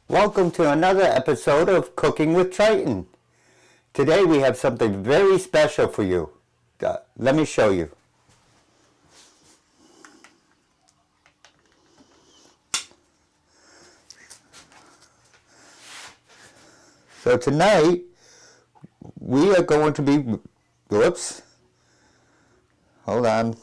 Welcome to another episode of Cooking with Triton. Today we have something very special for you. Let me show you. So tonight we are going to be, whoops, hold on.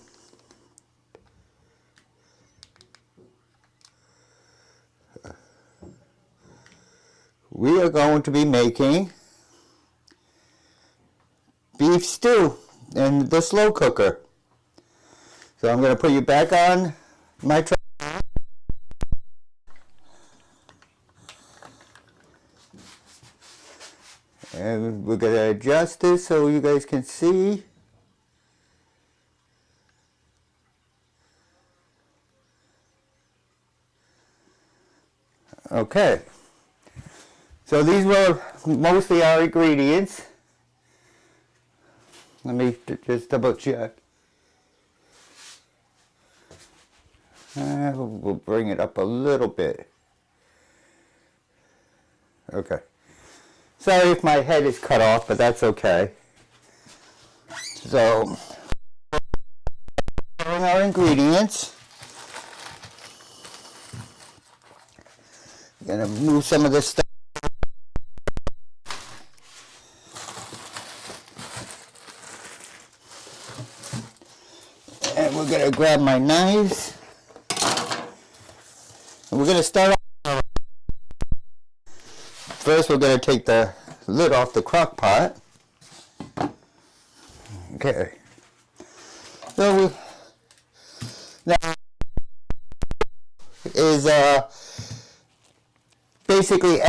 We are going to be making beef stew in the slow cooker. So I'm going to put you back on my tripod. And we're going to adjust this so you guys can see. Okay. So these were mostly our ingredients. Let me just double check. We'll bring it up a little bit. Okay. Sorry if my head is cut off, but that's okay. So, our ingredients. I'm gonna move some of this stuff. And we're gonna grab my knives. And we're gonna start off. First, we're going to take the lid off the crock pot. Okay. So now is basically,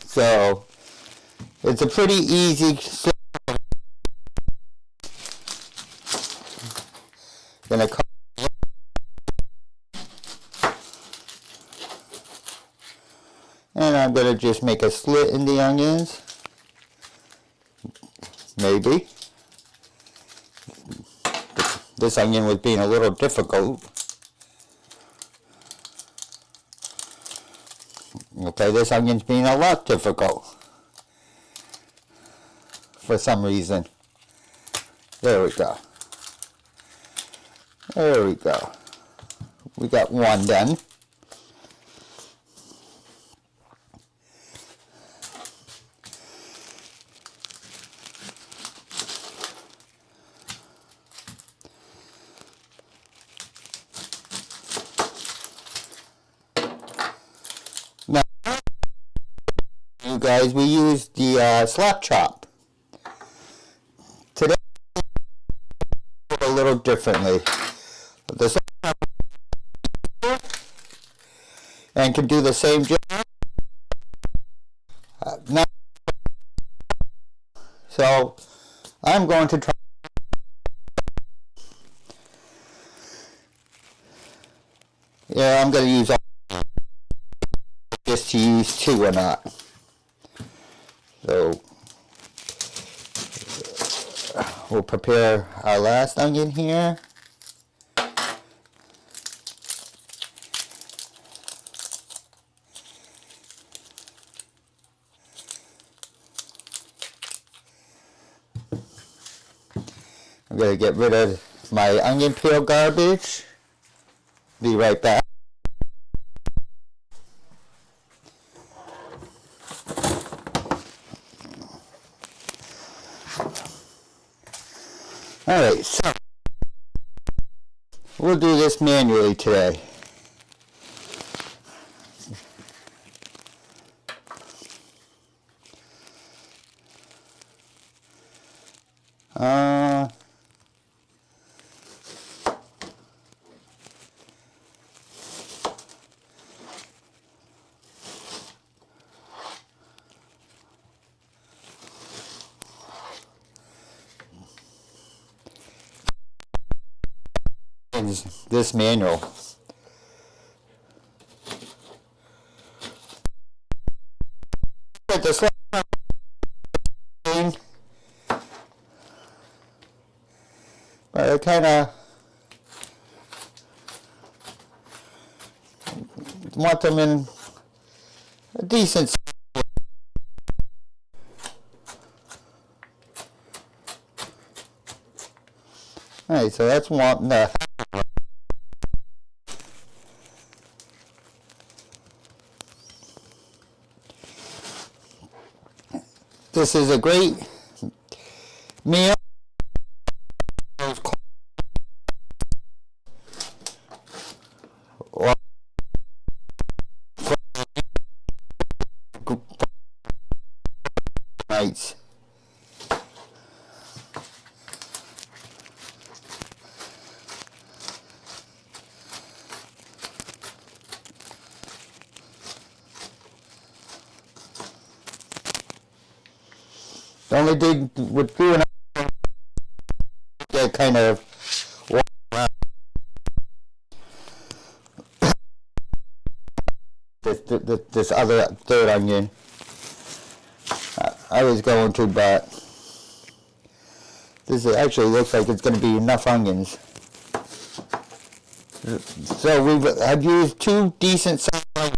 so it's a pretty easy. Gonna cut. And I'm going to just make a slit in the onions. Maybe. This onion was being a little difficult. Okay, this onion's being a lot difficult. For some reason. There we go. There we go. We got one done. Guys, we use the slap chop. Today, a little differently. The slap chop and can do the same job. Now, so I'm going to try. Yeah, I'm going to use all just to use two or not. So we'll prepare our last onion here. I'm going to get rid of my onion peel garbage. Be right back. Alright, so we'll do this manually today. This manual. The but I kind of want them in a decent. Alright, so that's one. This is a great meal. Nights. The only thing with doing that kind of walk around this other third onion. I was going to, but this actually looks like it's going to be enough onions. So I've used 2 decent sized onions.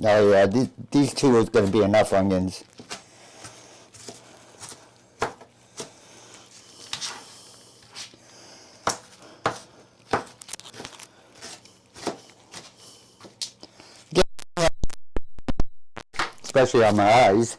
Oh yeah, these 2 is going to be enough onions. Especially on my eyes.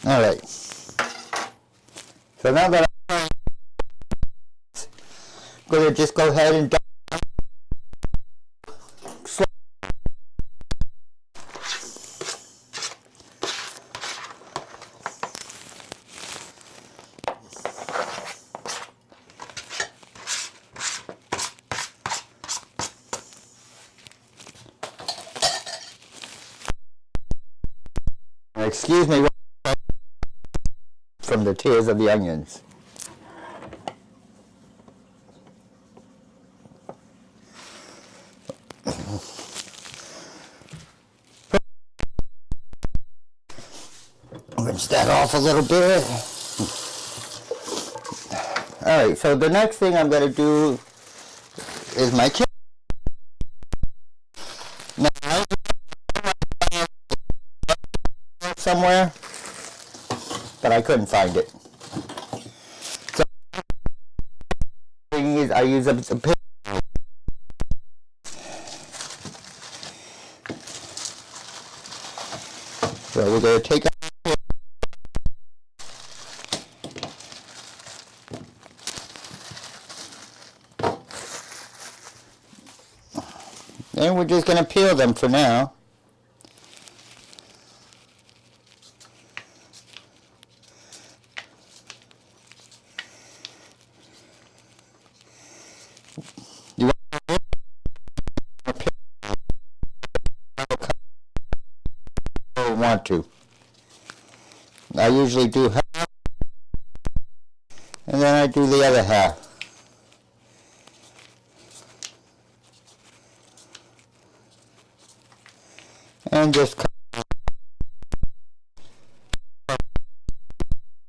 Alright, so now that I'm going to just go ahead and excuse me from the tears of the onions. Rinse that off a little bit. Alright, so the next thing I'm going to do is my chicken. Now, somewhere, but I couldn't find it. So, the thing is, I use a pin. So we're going to take out. And we're just going to peel them for now. You want to. I usually do half, and then I do the other half. And just cut.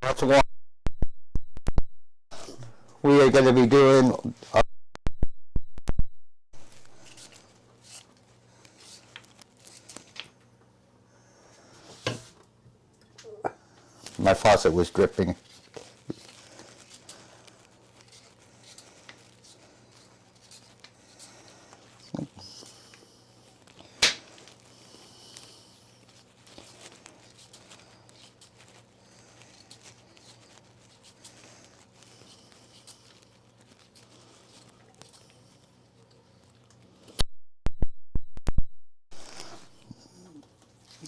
That's one. We are going to be doing my faucet was dripping.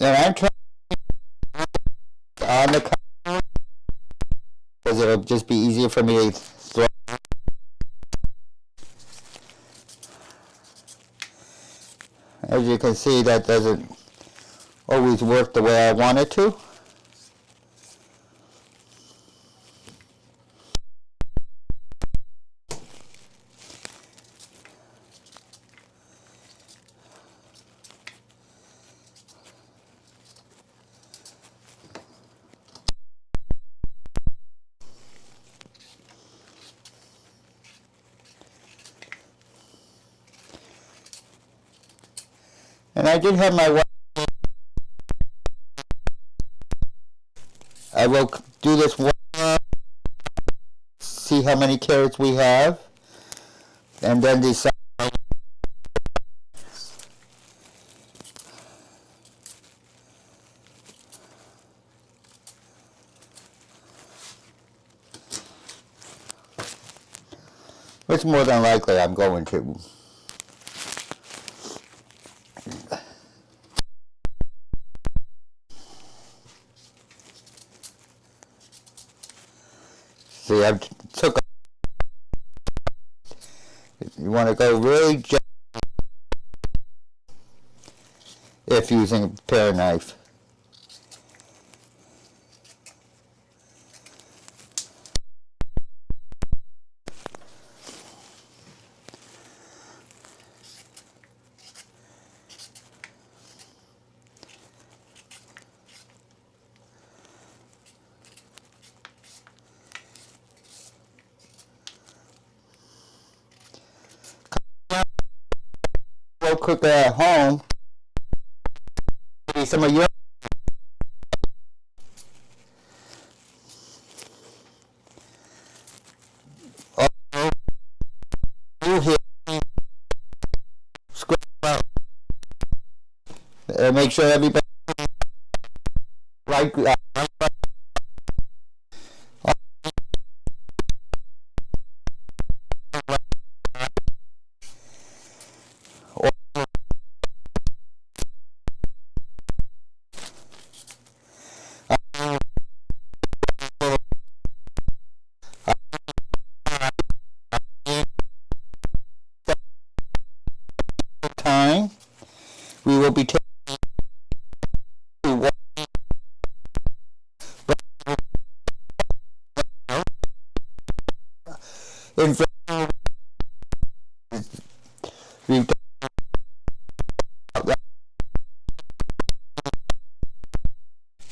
And I'm trying on the cover because it'll just be easier for me to throw. As you can see, that doesn't always work the way I want it to. And I did have my. I will do this one. See how many carrots we have, and then decide. Which more than likely I'm going to. See, I took. You want to go really gentle if using a pair knife. Slow cooker at home. Maybe some of your. Make sure everybody right. Time we will be taking.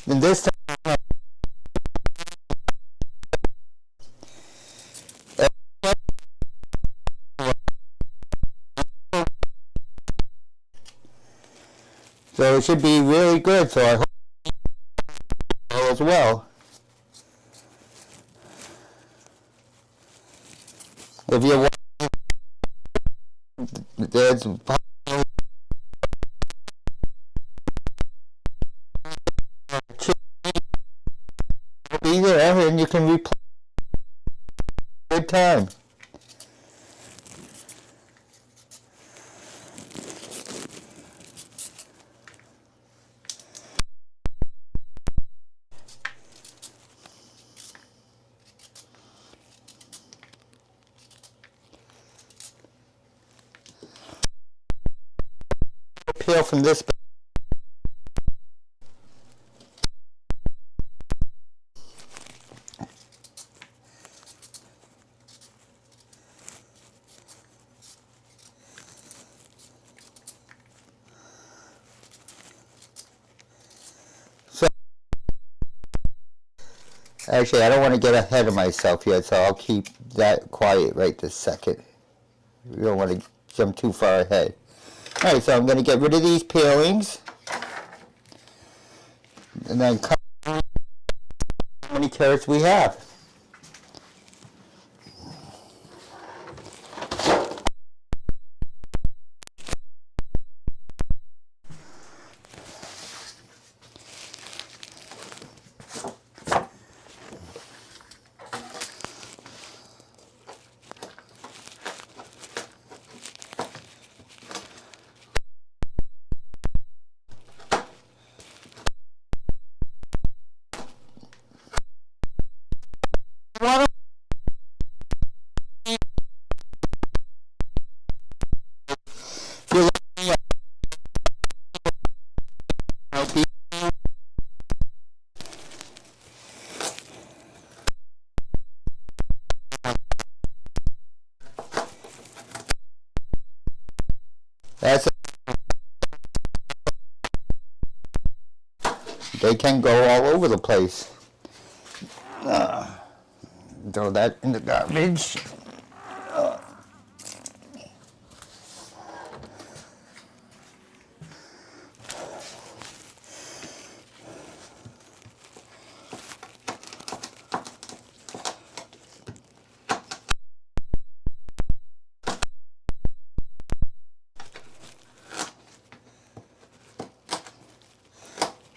And this time, so it should be really good. So I hope as well. If you're there's be there and you can replay good time. Peel from this. Actually, I don't want to get ahead of myself yet, so I'll keep that quiet right this second. We don't want to jump too far ahead. Alright, so I'm going to get rid of these peelings. And then cut how many carrots we have. What if you like that's they can go all over the place. Throw that in the garbage.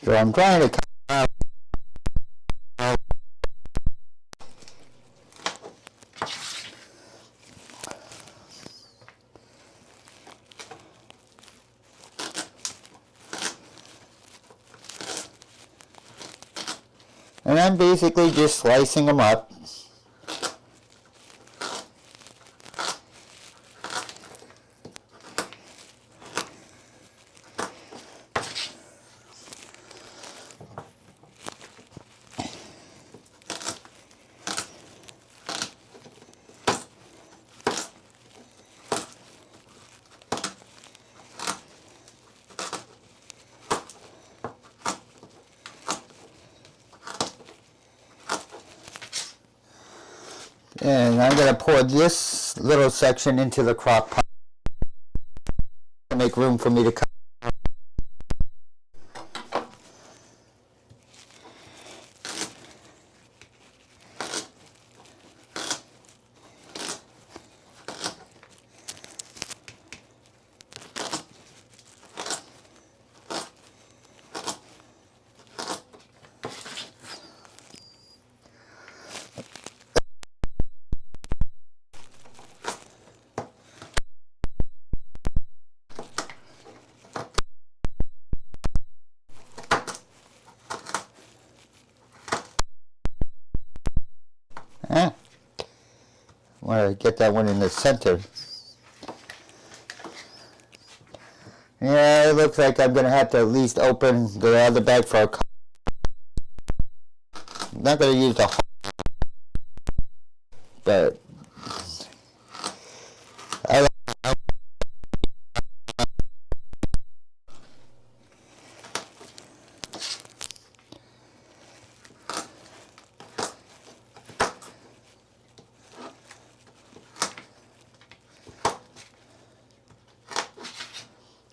So I'm trying to and I'm basically just slicing them up. And I'm going to pour this little section into the crock pot to make room for me to cut. Want to get that one in the center. Yeah, it looks like I'm going to have to at least open the other bag for a cup. I'm not going to use the whole, but I like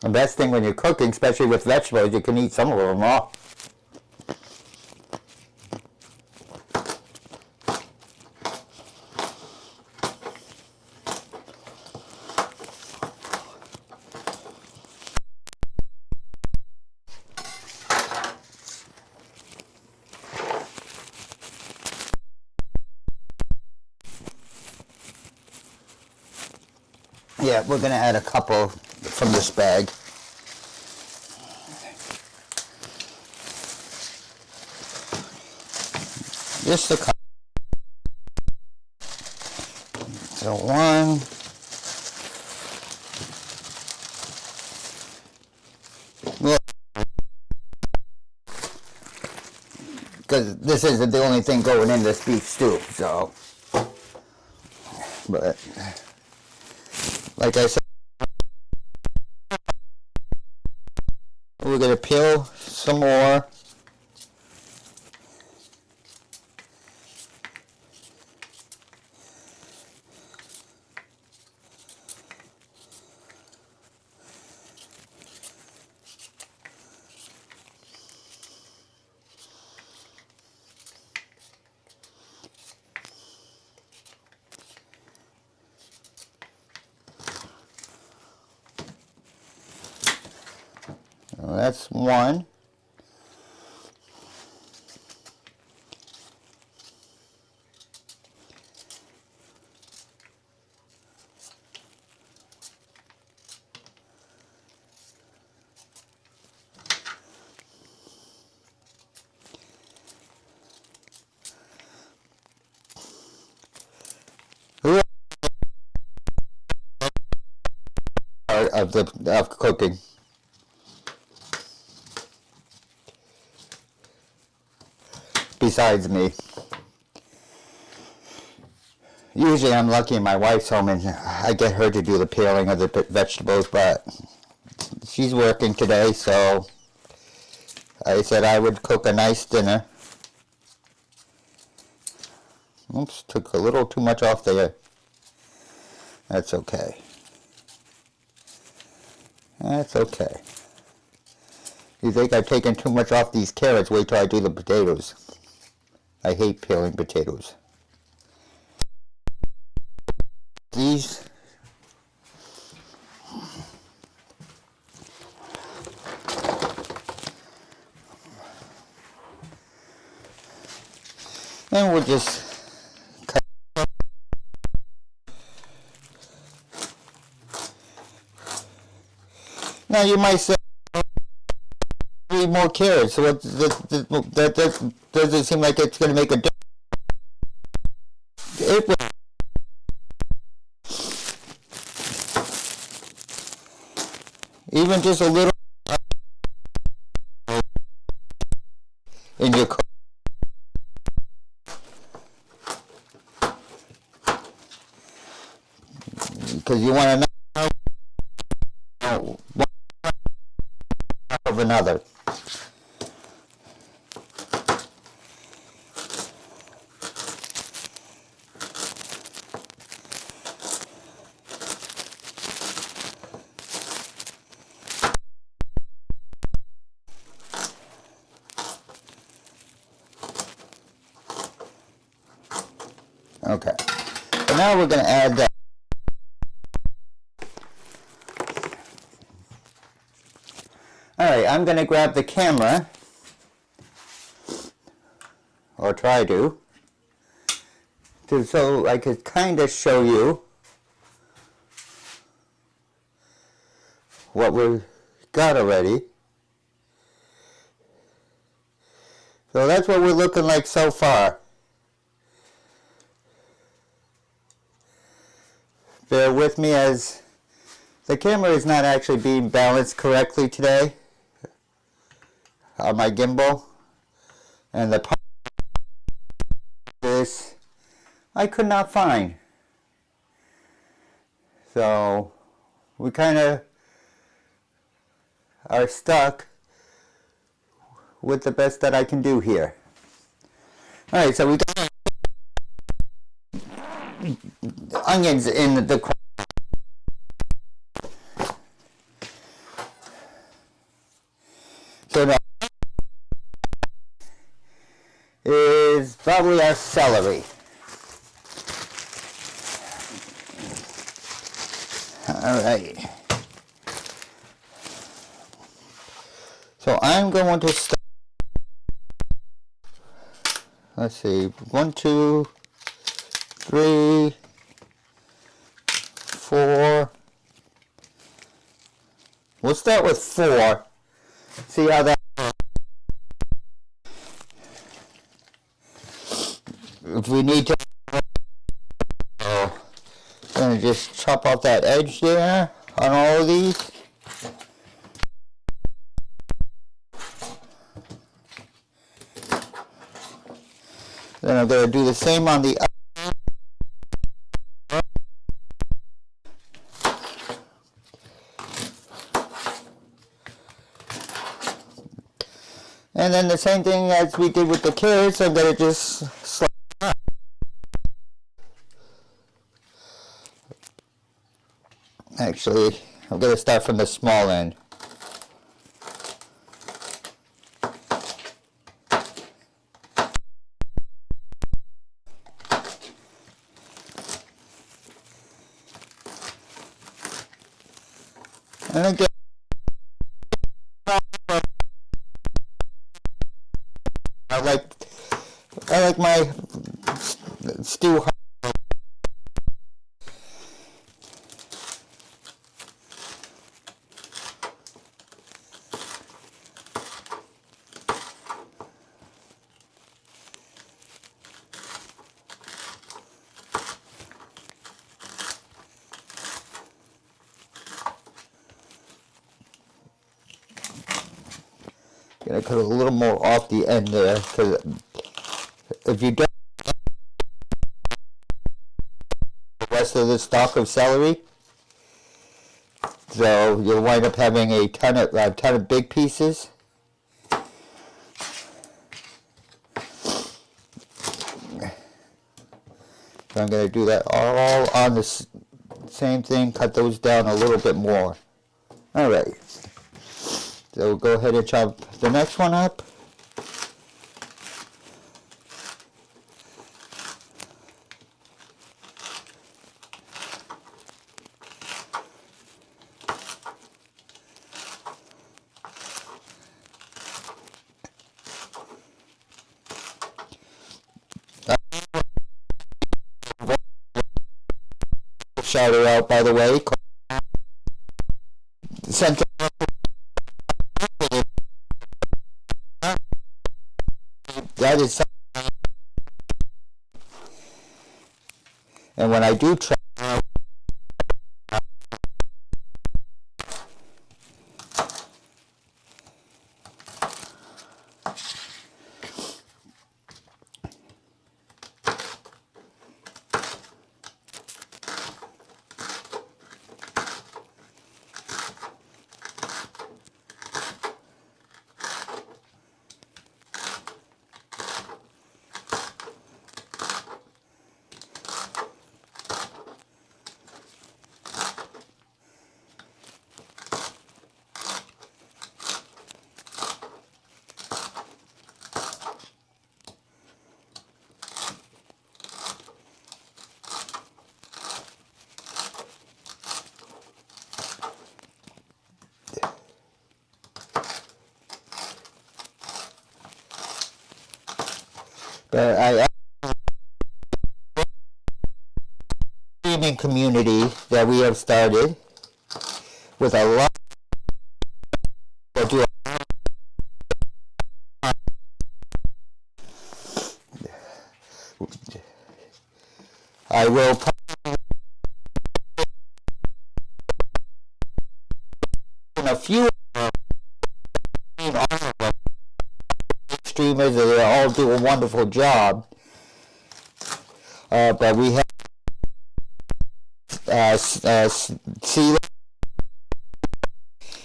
the best thing when you're cooking, especially with vegetables, you can eat some of them raw. Yeah, we're going to add a couple from this bag. Just a couple. So one. Because this isn't the only thing going in this beef stew, so. But, like I said, we're going to peel some more. Well, that's one. of cooking. Besides me. Usually I'm lucky and my wife's home and I get her to do the peeling of the vegetables, but she's working today, so I said I would cook a nice dinner. Oops, took a little too much off there. That's okay. That's okay. You think I've taken too much off these carrots? Wait till I do the potatoes. I hate peeling potatoes. These and we'll just cut. Now you might say, need more carrots. So that doesn't seem like it's going to make a difference. Even just a little in your cook. Because you want to know one of another. Okay, so now we're going to add that. Alright, I'm going to grab the camera, or try to, so I could kind of show you what we've got already. So that's what we're looking like so far. Bear with me as the camera is not actually being balanced correctly today on my gimbal, and the part of this I could not find. So we kind of are stuck with the best that I can do here. Alright, so we got onions in the so now is probably our celery. Alright. So I'm going to start. Let's see, 1, 2, 3, 4. We'll start with 4. See how that. If we need to, I'm gonna just chop off that edge there on all of these. Then I'm gonna do the same on the other. And then the same thing as we did with the carrots, I'm going to just slide up. Actually, I'm going to start from the small end. And again, I like my stew. Gonna cut a little more off the end there, because if you don't, the rest of the stalk of celery, so you'll wind up having a ton of big pieces. So I'm going to do that all on the same thing, cut those down a little bit more. Alright, so we'll go ahead and chop the next one up. Shout her out, by the way. Central. That is. And when I do try. But streaming community that we have started with a lot that do I will a few streamers that they all do a wonderful job, but we have C.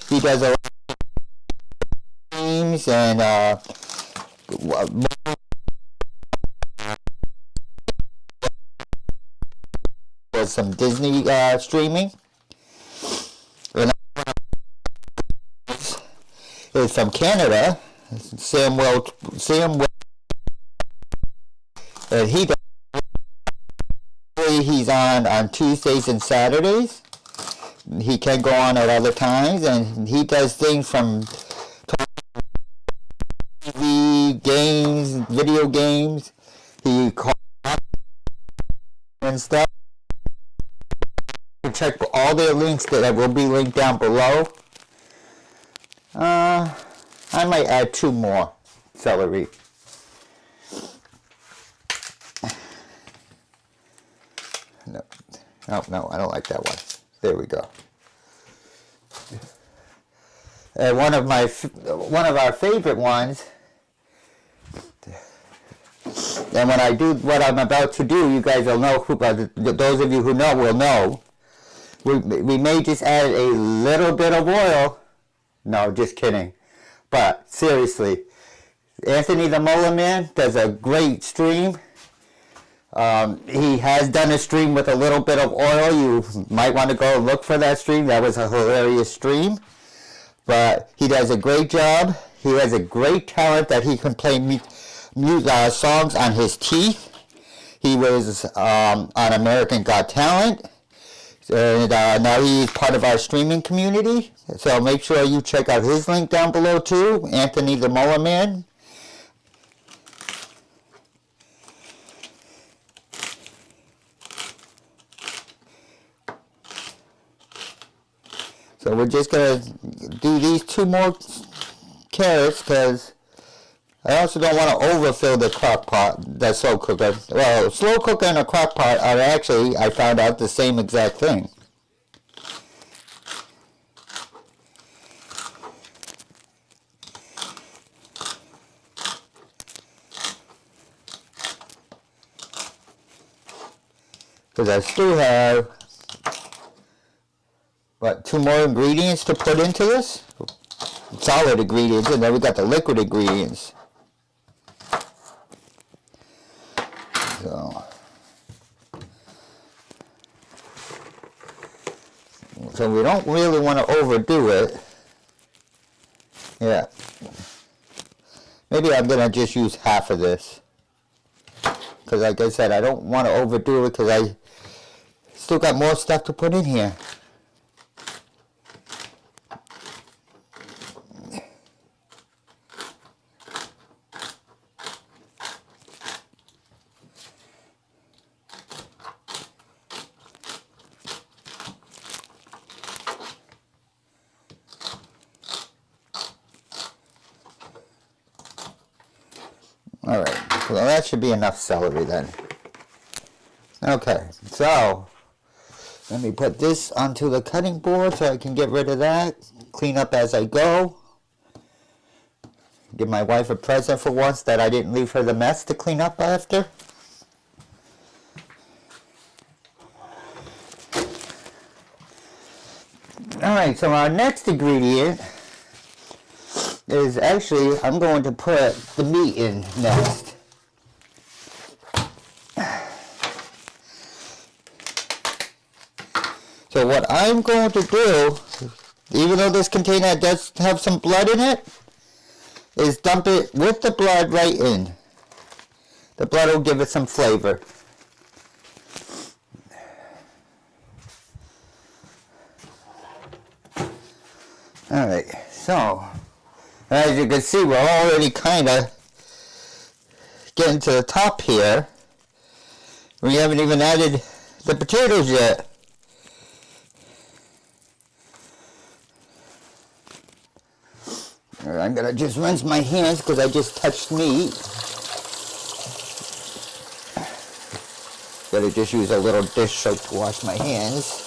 He does a lot of streams and some Disney streaming. And is from Canada, Sam Well, and he's on Tuesdays and Saturdays. He can go on at other times, and he does things from TV, games, video games. He calls and stuff. Check all their links that will be linked down below. I might add 2 more celery. No, I don't like that one. There we go. And one of our favorite ones. And when I do what I'm about to do, you guys will know. Those of you who know will know. We may just add a little bit of oil. No, just kidding. But seriously, Anthony the Molar Man does a great stream. He has done a stream with a little bit of oil. You might want to go look for that stream. That was a hilarious stream. But he does a great job. He has a great talent that he can play songs on his teeth. He was on American Got Talent. And now he's part of our streaming community. So make sure you check out his link down below too, Anthony the Molar Man. So we're just going to do these 2 more carrots because I also don't want to overfill the crock pot, the slow cooker. Well, slow cooker and a crock pot are actually, I found out, the same exact thing. because I still have, what, 2 more ingredients to put into this? Solid ingredients, and then we got the liquid ingredients. So we don't really want to overdo it. Yeah. Maybe I'm going to just use half of this. Because like I said, I don't want to overdo it because I still got more stuff to put in here. Alright, well that should be enough celery then. Okay, so let me put this onto the cutting board so I can get rid of that, clean up as I go. Give my wife a present for once that I didn't leave her the mess to clean up after. Alright, so our next ingredient is actually, I'm going to put the meat in next. So what I'm going to do, even though this container does have some blood in it, is dump it with the blood right in. The blood will give it some flavor. Alright, so as you can see, we're already kind of getting to the top here. We haven't even added the potatoes yet. I'm going to just rinse my hands because I just touched meat. Gotta just use a little dish soap to wash my hands.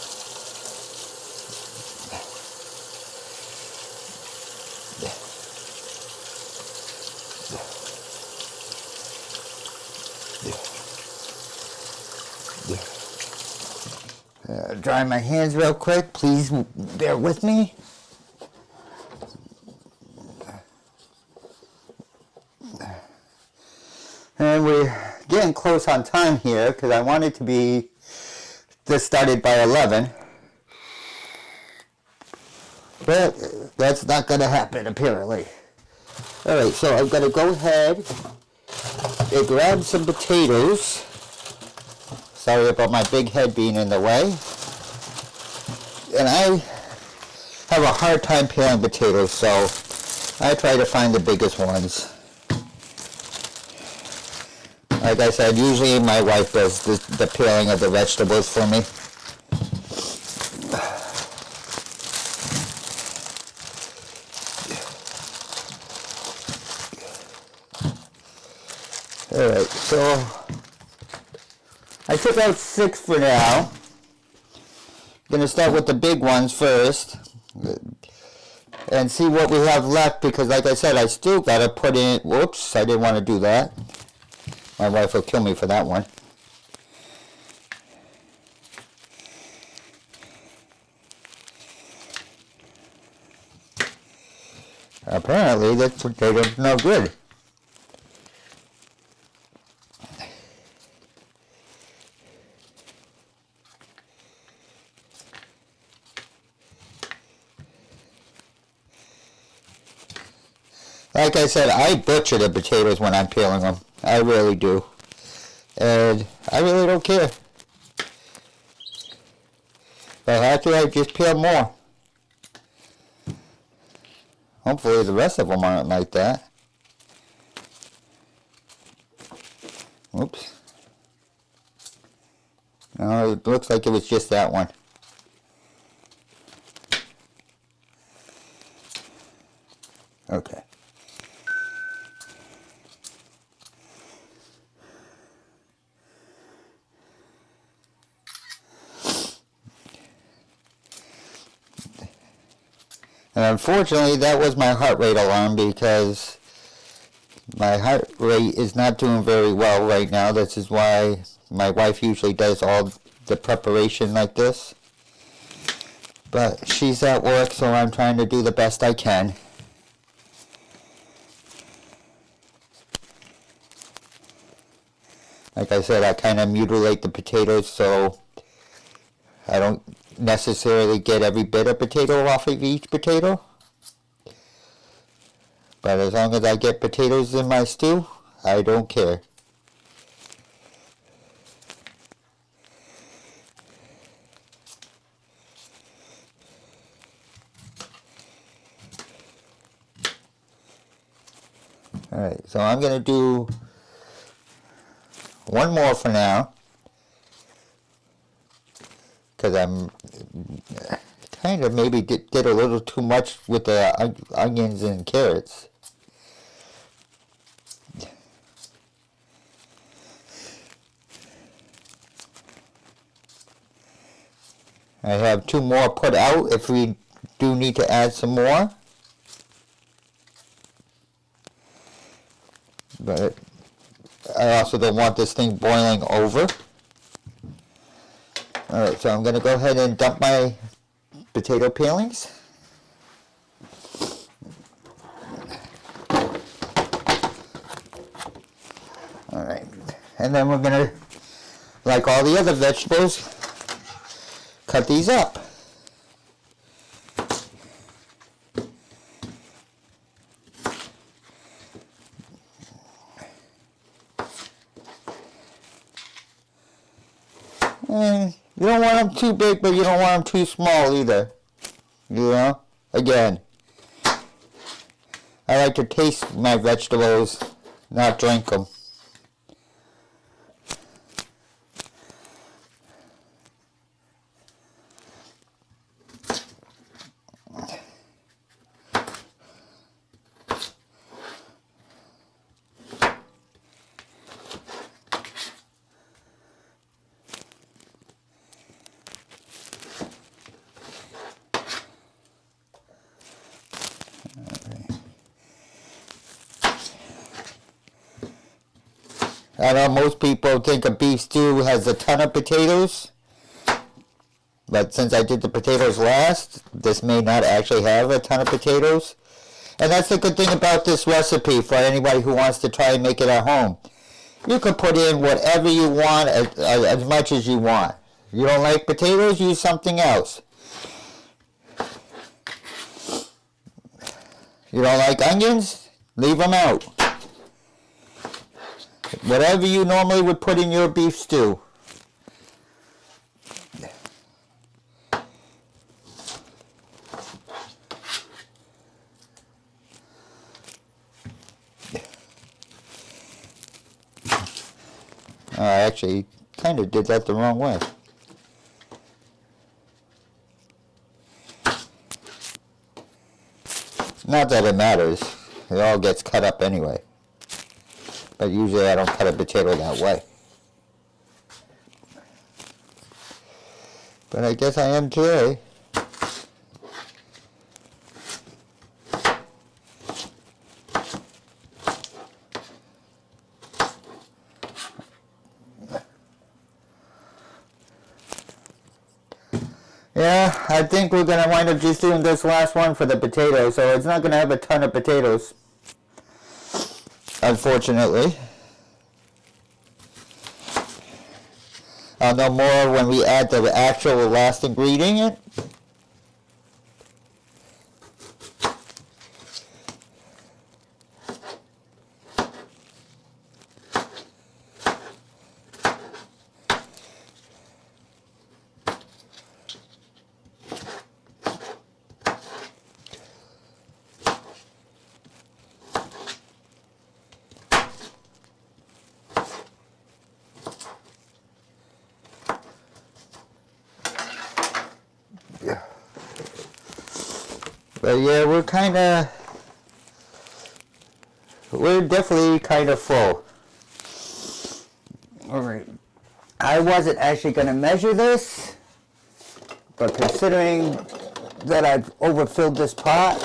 Dry my hands real quick, please bear with me. And we're getting close on time here because I wanted to be this started by 11. But that's not going to happen apparently. Alright, so I'm going to go ahead and grab some potatoes. Sorry about my big head being in the way. And I have a hard time peeling potatoes, so I try to find the biggest ones. Like I said, usually my wife does the peeling of the vegetables for me. Alright, so I took out 6 for now. I'm going to start with the big ones first and see what we have left because like I said, I still got to put in, whoops, I didn't want to do that. My wife will kill me for that one. Apparently this potato's no good. Like I said, I butcher the potatoes when I'm peeling them. I really do. And I really don't care. But actually I just peel more. Hopefully the rest of them aren't like that. Oops. No, it looks like it was just that one. Okay. And unfortunately, that was my heart rate alarm because my heart rate is not doing very well right now. This is why my wife usually does all the preparation like this. But she's at work, so I'm trying to do the best I can. Like I said, I kind of mutilate the potatoes so I don't necessarily get every bit of potato off of each potato. But as long as I get potatoes in my stew, I don't care. Alright, so I'm going to do one more for now, because I'm kind of maybe did a little too much with the onions and carrots. I have 2 more put out if we do need to add some more. But I also don't want this thing boiling over. Alright, so I'm going to go ahead and dump my potato peelings. Alright, and then we're going to, like all the other vegetables, cut these up. And you don't want them too big, but you don't want them too small either. You know? Again, I like to taste my vegetables, not drink them. I know most people think a beef stew has a ton of potatoes, but since I did the potatoes last, this may not actually have a ton of potatoes. And that's the good thing about this recipe for anybody who wants to try and make it at home. You can put in whatever you want, as much as you want. You don't like potatoes, use something else. You don't like onions, leave them out. Whatever you normally would put in your beef stew. I actually kind of did that the wrong way. Not that it matters. It all gets cut up anyway. But usually I don't cut a potato that way. But I guess I am today. Yeah, I think we're going to wind up just doing this last one for the potatoes, so it's not going to have a ton of potatoes. Unfortunately. I'll know more when we add the actual last ingredient. But yeah, we're definitely kind of full. Alright. I wasn't actually going to measure this, but considering that I've overfilled this pot,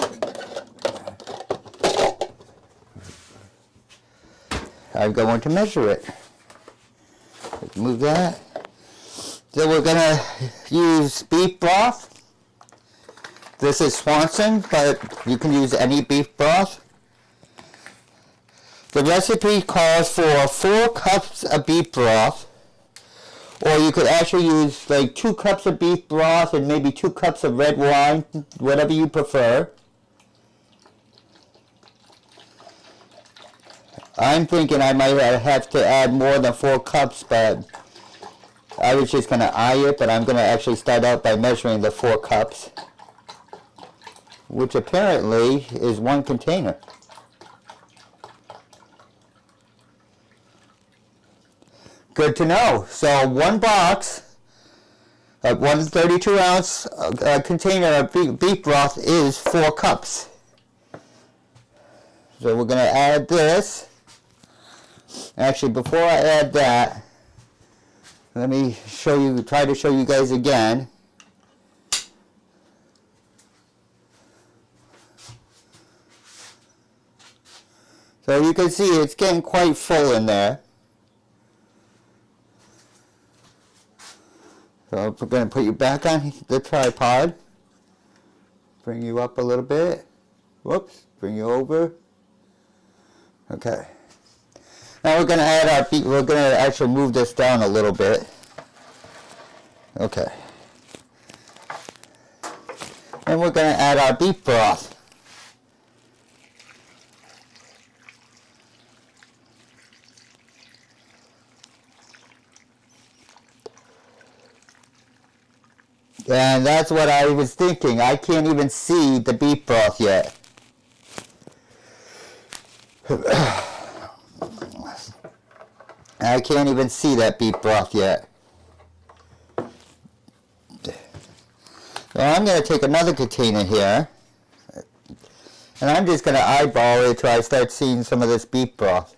I'm going to measure it. Let's move that. So we're gonna use beef broth. This is Swanson, but you can use any beef broth. The recipe calls for 4 cups of beef broth, or you could actually use like 2 cups of beef broth and maybe 2 cups of red wine, whatever you prefer. I'm thinking I might have to add more than 4 cups, but I was just going to eye it, but I'm going to actually start out by measuring the 4 cups, which apparently is 1 container. Good to know. So 1 box, 1 32-ounce container of beef broth is 4 cups. So we're going to add this. Actually, before I add that, let me try to show you guys again. So you can see it's getting quite full in there. So we're going to put you back on the tripod. Bring you up a little bit. Whoops, bring you over. Okay. Now we're going to add our beef. We're going to actually move this down a little bit. Okay. And we're going to add our beef broth. And that's what I was thinking. I can't even see the beef broth yet. I can't even see that beef broth yet. So I'm going to take another container here, and I'm just going to eyeball it till I start seeing some of this beef broth.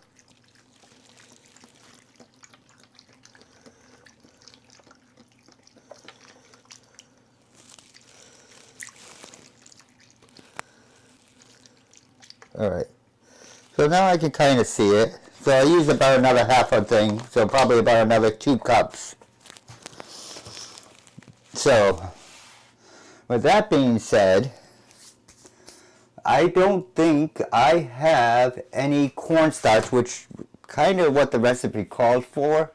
Alright, so now I can kind of see it. So I use about another half a thing, so probably about another 2 cups. So, with that being said, I don't think I have any cornstarch, which kind of what the recipe called for.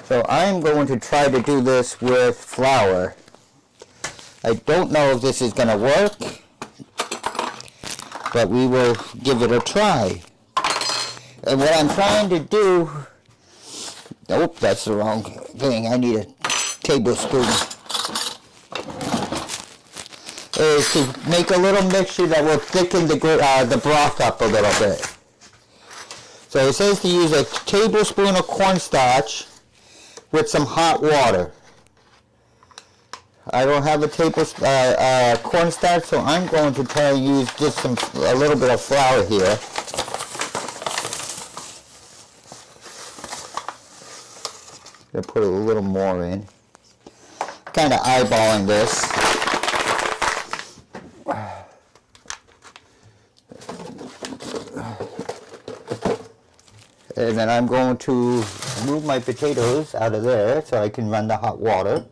So I'm going to try to do this with flour. I don't know if this is going to work, but we will give it a try. And what I'm trying to do, nope, that's the wrong thing. I need a tablespoon. Is to make a little mixture that will thicken the broth up a little bit. So it says to use a tablespoon of cornstarch with some hot water. I don't have a tablespoon cornstarch, so I'm going to try and use just a little bit of flour here. I'll put a little more in. Kind of eyeballing this. And then I'm going to move my potatoes out of there so I can run the hot water.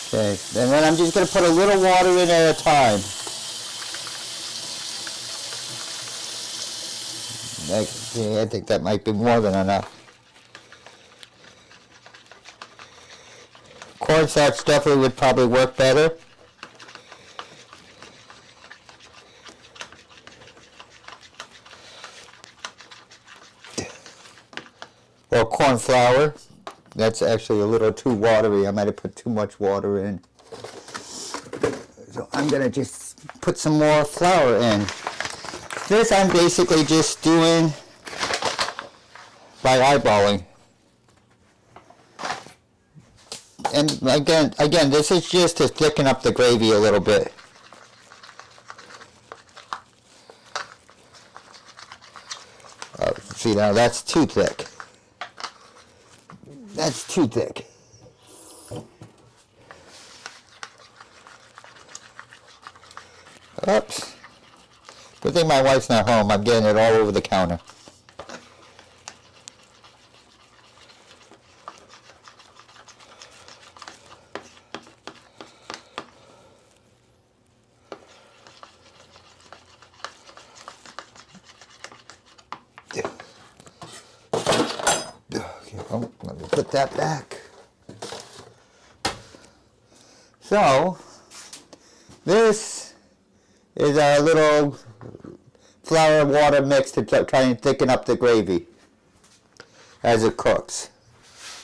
Okay, and then I'm just going to put a little water in at a time. I think that might be more than enough. Cornstarch definitely would probably work better. Or corn flour. That's actually a little too watery. I might have put too much water in. So I'm going to just put some more flour in. This I'm basically just doing by eyeballing. And again, this is just to thicken up the gravy a little bit. See, now that's too thick. That's too thick. Oops. Good thing my wife's not home. I'm getting it all over the counter. Oh, let me put that back. So, this is our little flour and water mix to try and thicken up the gravy as it cooks.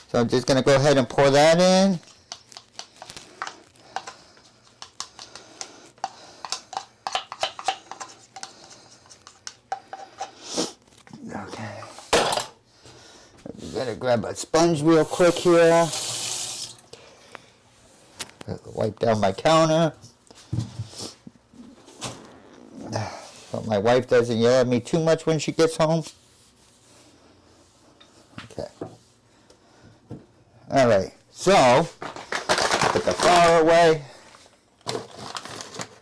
So I'm just going to go ahead and pour that in. Okay. I'm going to grab a sponge real quick here. Wipe down my counter. So my wife doesn't yell at me too much when she gets home. Okay. Alright, so put the flour away.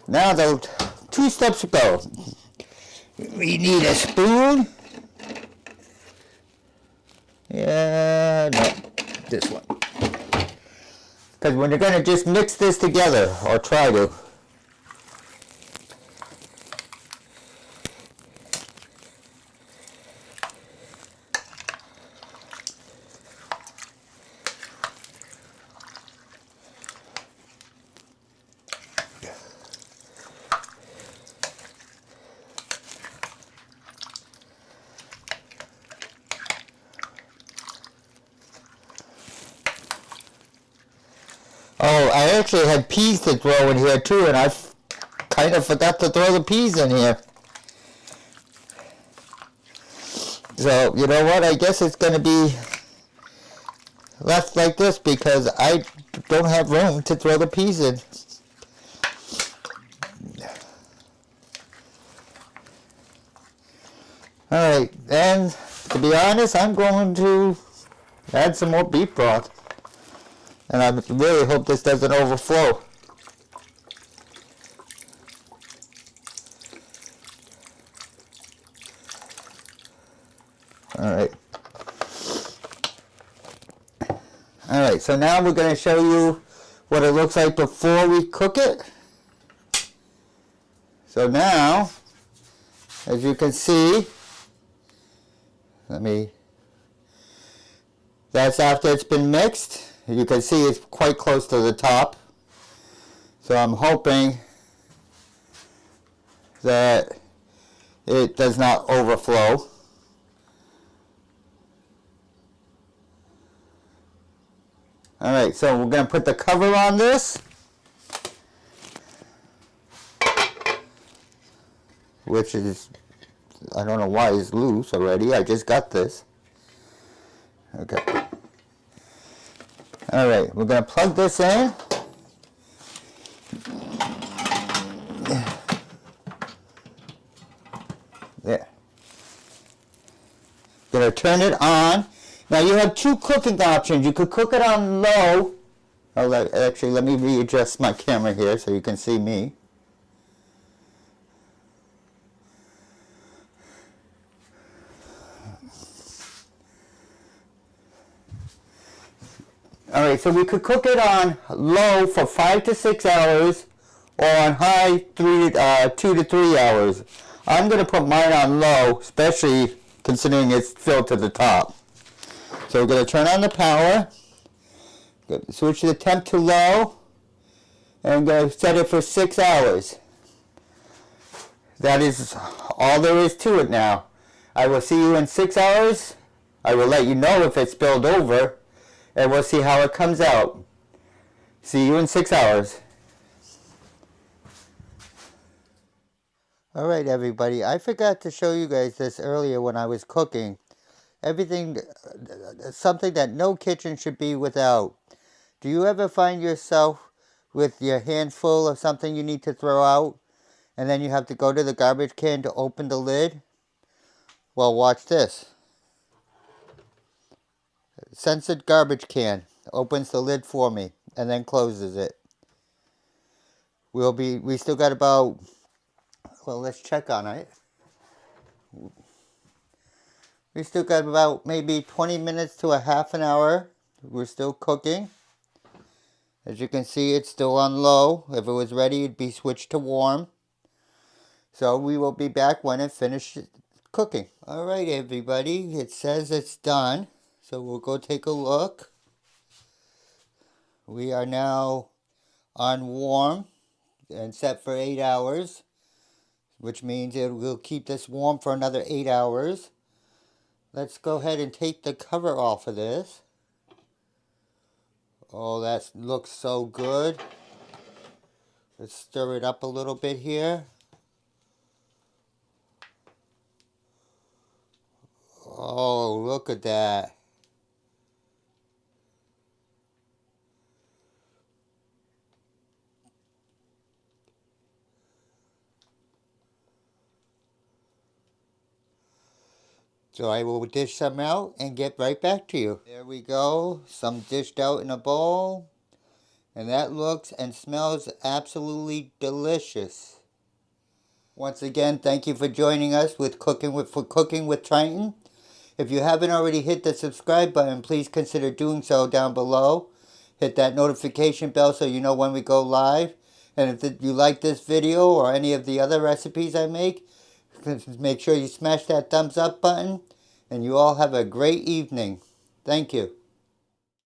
Now the 2 steps to go. We need a spoon. Yeah, no, this one. Because when you're going to just mix this together, or try to, oh, I actually had peas to throw in here too, and I kind of forgot to throw the peas in here. So, you know what, I guess it's going to be left like this because I don't have room to throw the peas in. Alright, and to be honest, I'm going to add some more beef broth. And I really hope this doesn't overflow. Alright. Alright, so now we're going to show you what it looks like before we cook it. So now, as you can see, that's after it's been mixed. You can see it's quite close to the top. So I'm hoping that it does not overflow. Alright, so we're going to put the cover on this. Which is, I don't know why it's loose already. I just got this. Okay. Alright, we're going to plug this in. There. Going to turn it on. Now you have 2 cooking options. You could cook it on low. Actually, let me readjust my camera here so you can see me. Alright, so we could cook it on low for 5 to 6 hours or on high 2 to 3 hours. I'm going to put mine on low, especially considering it's filled to the top. So we're going to turn on the power, switch the temp to low, and I'm going to set it for 6 hours. That is all there is to it now. I will see you in 6 hours. I will let you know if it's spilled over. And we'll see how it comes out. See you in 6 hours. Alright everybody, I forgot to show you guys this earlier when I was cooking. Something that no kitchen should be without. Do you ever find yourself with your hand full of something you need to throw out, and then you have to go to the garbage can to open the lid? Well, watch this. scented garbage can. Opens the lid for me and then closes it. We still got about, well, let's check on it. We still got about maybe 20 minutes to a half an hour. We're still cooking. As you can see, it's still on low. If it was ready, it'd be switched to warm. So we will be back when it finishes cooking. All right, everybody. It says it's done. So we'll go take a look. We are now on warm and set for 8 hours, which means it will keep this warm for another 8 hours. Let's go ahead and take the cover off of this. Oh, that looks so good. Let's stir it up a little bit here. Oh, look at that. So I will dish some out and get right back to you. There we go. Some dished out in a bowl. And that looks and smells absolutely delicious. Once again, thank you for joining us with Cooking with Triton. If you haven't already hit the subscribe button, please consider doing so down below. Hit that notification bell so you know when we go live. And if you like this video or any of the other recipes I make sure you smash that thumbs up button. And you all have a great evening. Thank you.